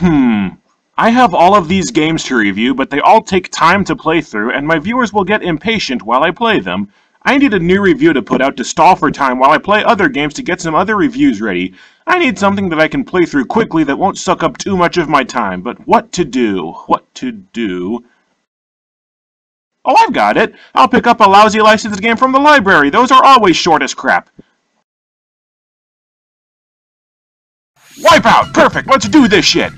I have all of these games to review, but they all take time to play through, and my viewers will get impatient while I play them. I need a new review to put out to stall for time while I play other games to get some other reviews ready. I need something that I can play through quickly that won't suck up too much of my time, but what to do? Oh, I've got it! I'll pick up a lousy licensed game from the library. Those are always short as crap. Wipeout! Perfect! Let's do this shit!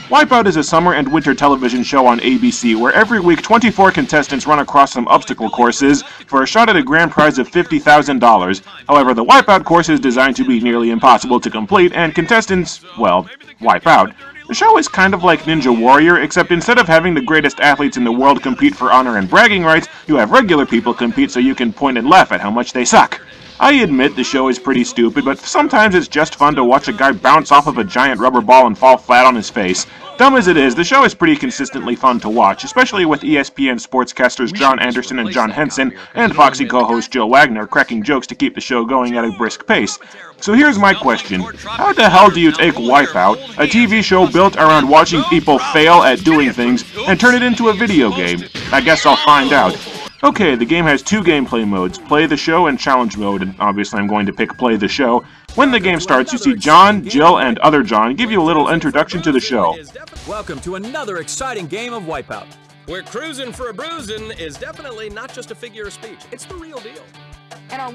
Wipeout is a summer and winter television show on ABC where every week 24 contestants run across some obstacle courses for a shot at a grand prize of $50,000. However, the Wipeout course is designed to be nearly impossible to complete, and contestants, well, wipe out. The show is kind of like Ninja Warrior, except instead of having the greatest athletes in the world compete for honor and bragging rights, you have regular people compete so you can point and laugh at how much they suck. I admit the show is pretty stupid, but sometimes it's just fun to watch a guy bounce off of a giant rubber ball and fall flat on his face. Dumb as it is, the show is pretty consistently fun to watch, especially with ESPN sportscasters John Anderson and John Henson, and Foxy co-host Joe Wagner cracking jokes to keep the show going at a brisk pace. So here's my question. How the hell do you take Wipeout, a TV show built around watching people fail at doing things, and turn it into a video game? I guess I'll find out. Okay, the game has two gameplay modes, Play the Show and Challenge Mode, and obviously I'm going to pick Play the Show. When the game starts, you see John, Jill, and other John give you a little introduction to the show. Welcome to another exciting game of Wipeout. Where cruising for a bruising is definitely not just a figure of speech, it's the real deal.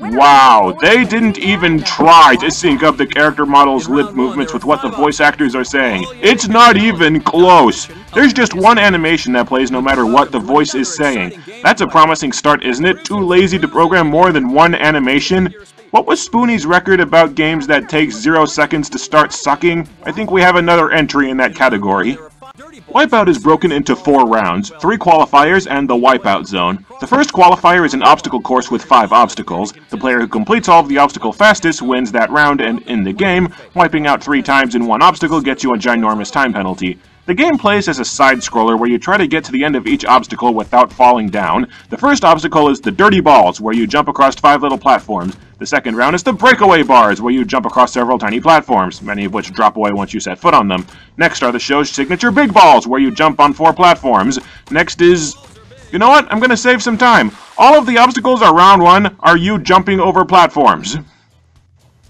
Wow, they didn't even try to sync up the character model's lip movements with what the voice actors are saying. It's not even close. There's just one animation that plays no matter what the voice is saying. That's a promising start, isn't it? Too lazy to program more than one animation? What was Spoonie's record about games that takes 0 seconds to start sucking? I think we have another entry in that category. Wipeout is broken into 4 rounds, 3 qualifiers, and the Wipeout Zone. The first qualifier is an obstacle course with 5 obstacles. The player who completes all of the obstacle fastest wins that round, and in the game, wiping out 3 times in one obstacle gets you a ginormous time penalty. The game plays as a side-scroller where you try to get to the end of each obstacle without falling down. The first obstacle is the Dirty Balls, where you jump across 5 little platforms. The second round is the Breakaway Bars, where you jump across several tiny platforms, many of which drop away once you set foot on them. Next are the show's signature Big Balls, where you jump on 4 platforms. Next is... You know what? I'm gonna save some time. All of the obstacles are round 1 are you jumping over platforms.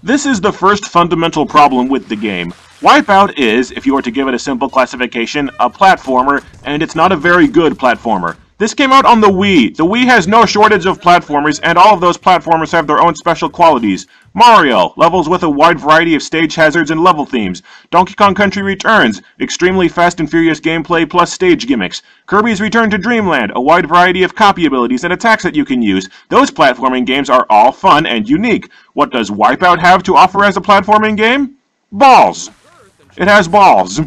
This is the first fundamental problem with the game. Wipeout is, if you were to give it a simple classification, a platformer, and it's not a very good platformer. This came out on the Wii. The Wii has no shortage of platformers, and all of those platformers have their own special qualities. Mario, levels with a wide variety of stage hazards and level themes. Donkey Kong Country Returns, extremely fast and furious gameplay plus stage gimmicks. Kirby's Return to Dreamland, a wide variety of copy abilities and attacks that you can use. Those platforming games are all fun and unique. What does Wipeout have to offer as a platforming game? Balls. It has balls.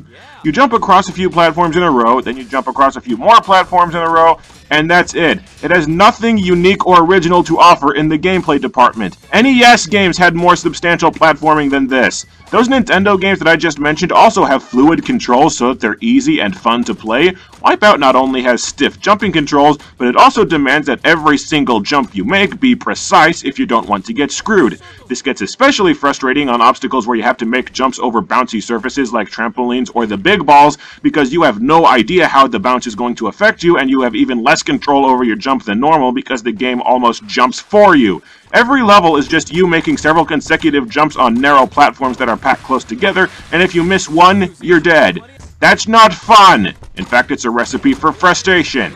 You jump across a few platforms in a row, then you jump across a few more platforms in a row, and that's it. It has nothing unique or original to offer in the gameplay department. NES games had more substantial platforming than this. Those Nintendo games that I just mentioned also have fluid controls so that they're easy and fun to play. Wipeout not only has stiff jumping controls, but it also demands that every single jump you make be precise if you don't want to get screwed. This gets especially frustrating on obstacles where you have to make jumps over bouncy surfaces like trampolines or the big balls, because you have no idea how the bounce is going to affect you, and you have even less control over your jump than normal because the game almost jumps for you. Every level is just you making several consecutive jumps on narrow platforms that are packed close together, and if you miss one, you're dead. That's not fun! In fact, it's a recipe for frustration.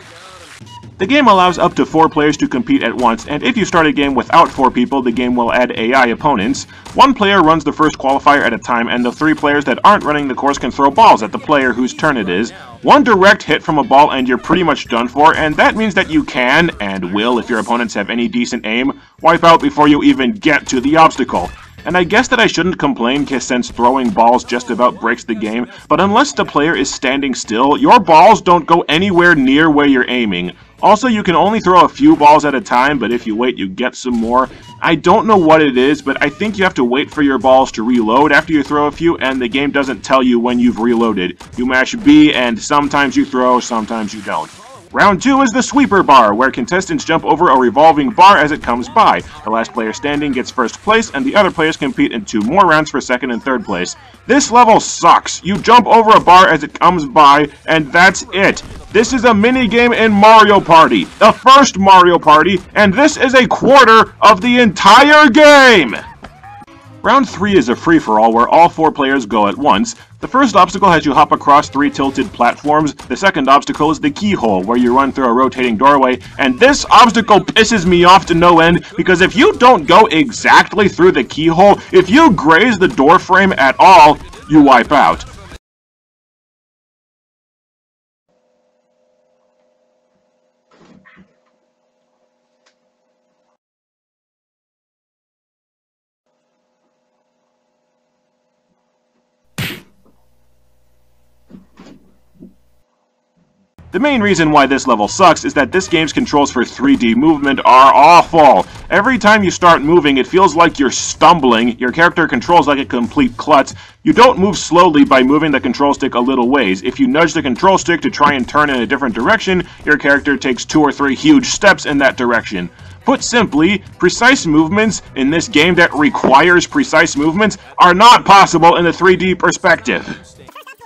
The game allows up to 4 players to compete at once, and if you start a game without 4 people, the game will add AI opponents. 1 player runs the first qualifier at a time, and the 3 players that aren't running the course can throw balls at the player whose turn it is. 1 direct hit from a ball and you're pretty much done for, and that means that you can, and will if your opponents have any decent aim, wipe out before you even get to the obstacle. And I guess that I shouldn't complain since throwing balls just about breaks the game, but unless the player is standing still, your balls don't go anywhere near where you're aiming. Also, you can only throw a few balls at a time, but if you wait, you get some more. I don't know what it is, but I think you have to wait for your balls to reload after you throw a few, and the game doesn't tell you when you've reloaded. You mash B, and sometimes you throw, sometimes you don't. Round 2 is the sweeper bar, where contestants jump over a revolving bar as it comes by. The last player standing gets first place, and the other players compete in 2 more rounds for second and third place. This level sucks. You jump over a bar as it comes by, and that's it. This is a mini-game in Mario Party, the first Mario Party, and this is a quarter of the entire game! Round 3 is a free-for-all where all 4 players go at once. The first obstacle has you hop across 3 tilted platforms. The second obstacle is the keyhole, where you run through a rotating doorway. And this obstacle pisses me off to no end, because if you don't go exactly through the keyhole, if you graze the door frame at all, you wipe out. The main reason why this level sucks is that this game's controls for 3D movement are awful. Every time you start moving, it feels like you're stumbling, your character controls like a complete klutz. You don't move slowly by moving the control stick a little ways. If you nudge the control stick to try and turn in a different direction, your character takes 2 or 3 huge steps in that direction. Put simply, precise movements in this game that requires precise movements are not possible in a 3D perspective.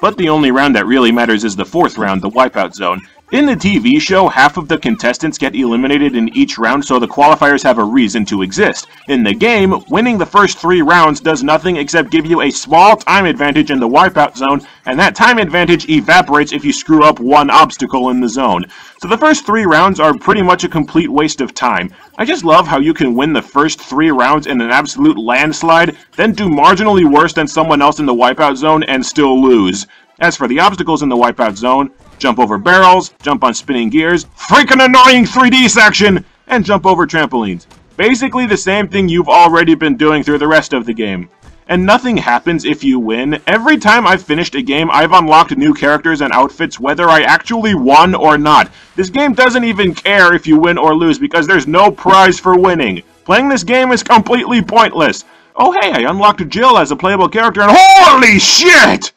But the only round that really matters is the 4th round, the Wipeout Zone. In the TV show, half of the contestants get eliminated in each round, so the qualifiers have a reason to exist. In the game, winning the first 3 rounds does nothing except give you a small time advantage in the Wipeout Zone, and that time advantage evaporates if you screw up one obstacle in the zone. So the first 3 rounds are pretty much a complete waste of time. I just love how you can win the first 3 rounds in an absolute landslide, then do marginally worse than someone else in the Wipeout Zone and still lose. As for the obstacles in the Wipeout Zone, jump over barrels, jump on spinning gears, freaking annoying 3D section, and jump over trampolines. Basically the same thing you've already been doing through the rest of the game. And nothing happens if you win. Every time I've finished a game, I've unlocked new characters and outfits whether I actually won or not. This game doesn't even care if you win or lose because there's no prize for winning. Playing this game is completely pointless. Oh hey, I unlocked Jill as a playable character and holy shit!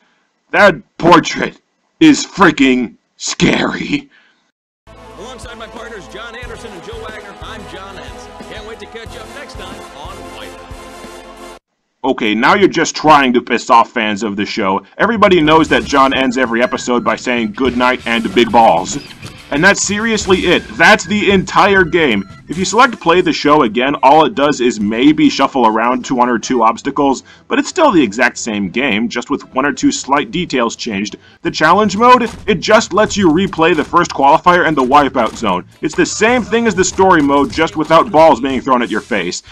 That portrait is freaking scary. Alongside my partners John Anderson and Joe Wagner, I'm John Enns. Can't wait to catch up next time on Wipeout. Okay, now you're just trying to piss off fans of the show. Everybody knows that John ends every episode by saying good night and big balls. And that's seriously it. That's the entire game. If you select play the show again, all it does is maybe shuffle around 1 or 2 obstacles, but it's still the exact same game, just with 1 or 2 slight details changed. The challenge mode, it just lets you replay the first qualifier and the Wipeout Zone. It's the same thing as the story mode, just without balls being thrown at your face.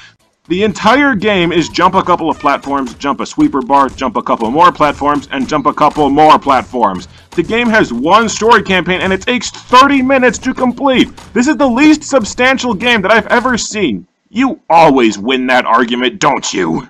The entire game is jump a couple of platforms, jump a sweeper bar, jump a couple more platforms, and jump a couple more platforms. The game has 1 story campaign and it takes 30 minutes to complete. This is the least substantial game that I've ever seen. You always win that argument, don't you?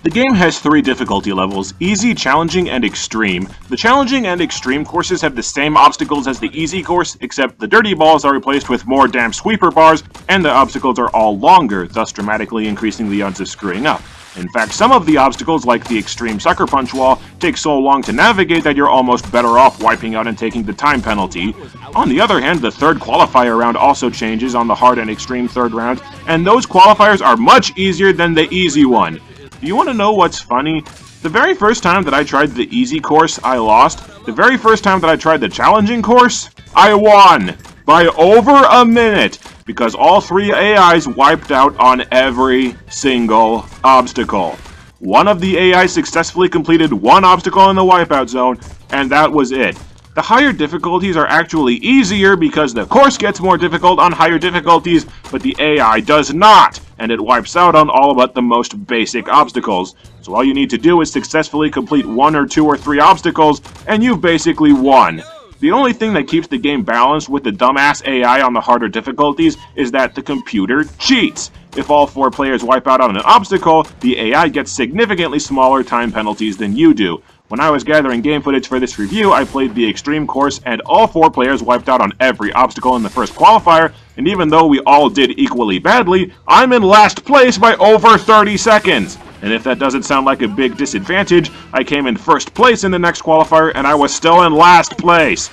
The game has 3 difficulty levels, easy, challenging, and extreme. The challenging and extreme courses have the same obstacles as the easy course, except the dirty balls are replaced with more damn sweeper bars, and the obstacles are all longer, thus dramatically increasing the odds of screwing up. In fact, some of the obstacles, like the extreme sucker punch wall, take so long to navigate that you're almost better off wiping out and taking the time penalty. On the other hand, the 3rd qualifier round also changes on the hard and extreme 3rd round, and those qualifiers are much easier than the easy one. Do you want to know what's funny? The very first time that I tried the easy course, I lost. The very first time that I tried the challenging course, I won! By over a minute! Because all 3 AIs wiped out on every single obstacle. One of the AIs successfully completed 1 obstacle in the Wipeout Zone, and that was it. The higher difficulties are actually easier because the course gets more difficult on higher difficulties, but the AI does not, and it wipes out on all but the most basic obstacles. So all you need to do is successfully complete 1 or 2 or 3 obstacles, and you've basically won. The only thing that keeps the game balanced with the dumbass AI on the harder difficulties is that the computer cheats. If all 4 players wipe out on an obstacle, the AI gets significantly smaller time penalties than you do. When I was gathering game footage for this review, I played the extreme course, and all 4 players wiped out on every obstacle in the first qualifier, and even though we all did equally badly, I'm in last place by over 30 seconds! And if that doesn't sound like a big disadvantage, I came in first place in the next qualifier, and I was still in last place!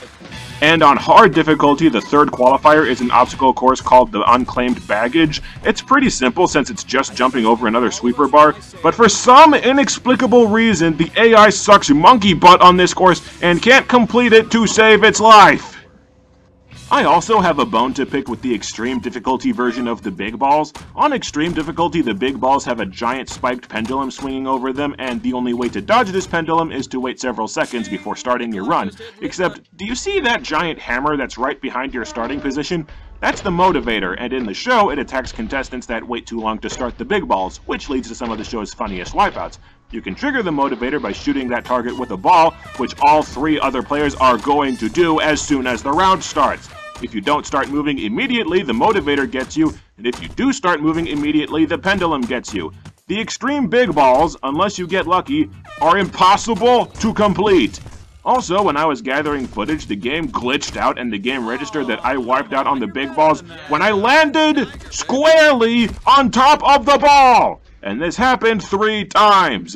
And on hard difficulty, the third qualifier is an obstacle course called the Unclaimed Baggage. It's pretty simple since it's just jumping over another sweeper bar, but for some inexplicable reason, the AI sucks monkey butt on this course and can't complete it to save its life. I also have a bone to pick with the extreme difficulty version of the big balls. On extreme difficulty, the big balls have a giant spiked pendulum swinging over them, and the only way to dodge this pendulum is to wait several seconds before starting your run. Except, do you see that giant hammer that's right behind your starting position? That's the motivator, and in the show, it attacks contestants that wait too long to start the big balls, which leads to some of the show's funniest wipeouts. You can trigger the motivator by shooting that target with a ball, which all 3 other players are going to do as soon as the round starts. If you don't start moving immediately, the motivator gets you, and if you do start moving immediately, the pendulum gets you. The extreme big balls, unless you get lucky, are impossible to complete. Also, when I was gathering footage, the game glitched out and the game registered that I wiped out on the big balls when I landed squarely on top of the ball! And this happened 3 times.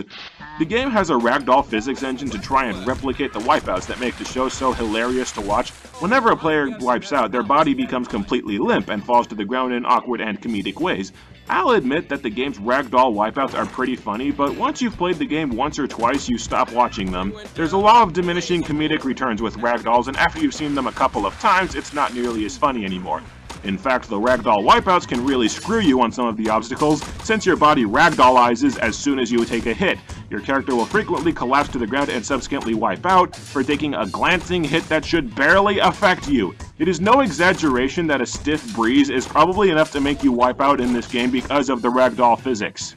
The game has a ragdoll physics engine to try and replicate the wipeouts that make the show so hilarious to watch. Whenever a player wipes out, their body becomes completely limp and falls to the ground in awkward and comedic ways. I'll admit that the game's ragdoll wipeouts are pretty funny, but once you've played the game once or twice, you stop watching them. There's a law of diminishing comedic returns with ragdolls, and after you've seen them a couple of times, it's not nearly as funny anymore. In fact, the ragdoll wipeouts can really screw you on some of the obstacles, since your body ragdollizes as soon as you take a hit. Your character will frequently collapse to the ground and subsequently wipe out for taking a glancing hit that should barely affect you. It is no exaggeration that a stiff breeze is probably enough to make you wipe out in this game because of the ragdoll physics.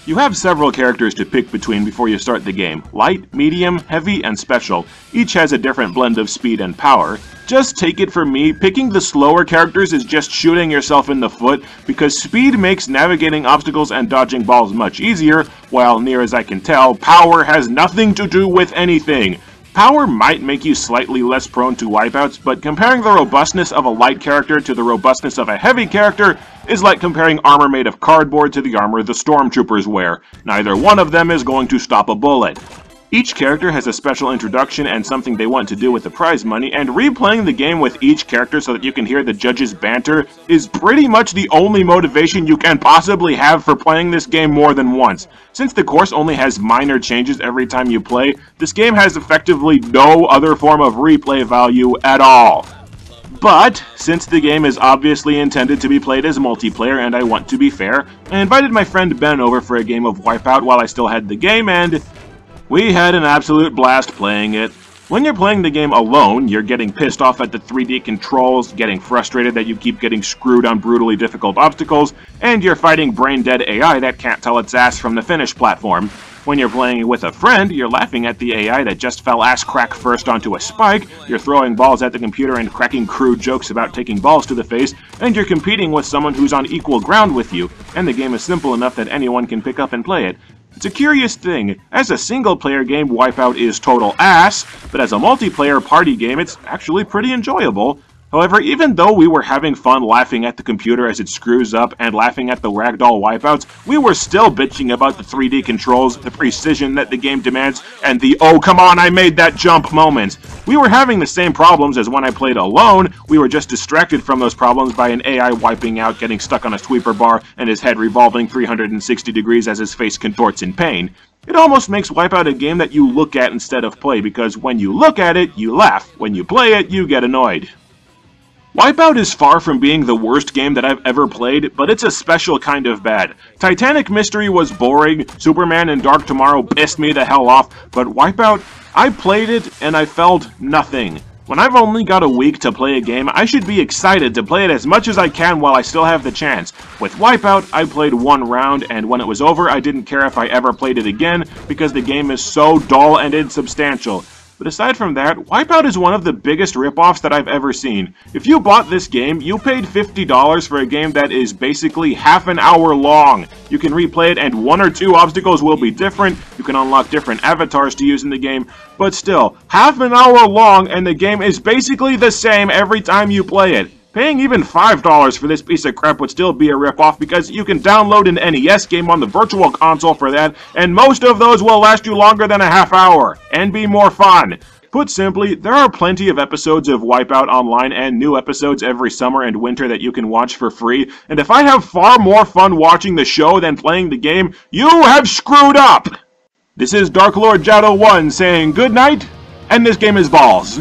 You have several characters to pick between before you start the game. Light, medium, heavy, and special. Each has a different blend of speed and power. Just take it from me, picking the slower characters is just shooting yourself in the foot, because speed makes navigating obstacles and dodging balls much easier, while near as I can tell, power has nothing to do with anything. Power might make you slightly less prone to wipeouts, but comparing the robustness of a light character to the robustness of a heavy character is like comparing armor made of cardboard to the armor the stormtroopers wear. Neither one of them is going to stop a bullet. Each character has a special introduction and something they want to do with the prize money, and replaying the game with each character so that you can hear the judges' banter is pretty much the only motivation you can possibly have for playing this game more than once. Since the course only has minor changes every time you play, this game has effectively no other form of replay value at all. But, since the game is obviously intended to be played as multiplayer and I want to be fair, I invited my friend Ben over for a game of Wipeout while I still had the game, and we had an absolute blast playing it. When you're playing the game alone, you're getting pissed off at the 3D controls, getting frustrated that you keep getting screwed on brutally difficult obstacles, and you're fighting brain-dead AI that can't tell its ass from the finish platform. When you're playing with a friend, you're laughing at the AI that just fell ass crack first onto a spike, you're throwing balls at the computer and cracking crude jokes about taking balls to the face, and you're competing with someone who's on equal ground with you, and the game is simple enough that anyone can pick up and play it. It's a curious thing. As a single-player game, Wipeout is total ass, but as a multiplayer party game, it's actually pretty enjoyable. However, even though we were having fun laughing at the computer as it screws up and laughing at the ragdoll wipeouts, we were still bitching about the 3D controls, the precision that the game demands, and the "oh come on, I made that jump" moments. We were having the same problems as when I played alone. We were just distracted from those problems by an AI wiping out, getting stuck on a sweeper bar, and his head revolving 360 degrees as his face contorts in pain. It almost makes Wipeout a game that you look at instead of play, because when you look at it, you laugh. When you play it, you get annoyed. Wipeout is far from being the worst game that I've ever played, but it's a special kind of bad. Titanic Mystery was boring, Superman and Dark Tomorrow pissed me the hell off, but Wipeout, I played it and I felt nothing. When I've only got a week to play a game, I should be excited to play it as much as I can while I still have the chance. With Wipeout, I played one round, and when it was over, I didn't care if I ever played it again, because the game is so dull and insubstantial. But aside from that, Wipeout is one of the biggest ripoffs that I've ever seen. If you bought this game, you paid $50 for a game that is basically half an hour long. You can replay it and 1 or 2 obstacles will be different, you can unlock different avatars to use in the game, but still, half an hour long and the game is basically the same every time you play it. Paying even $5 for this piece of crap would still be a ripoff because you can download an NES game on the Virtual Console for that, and most of those will last you longer than a half hour, and be more fun. Put simply, there are plenty of episodes of Wipeout online and new episodes every summer and winter that you can watch for free, and if I have far more fun watching the show than playing the game, you have screwed up! This is Dark Lord Jado 1 saying good night, and this game is balls.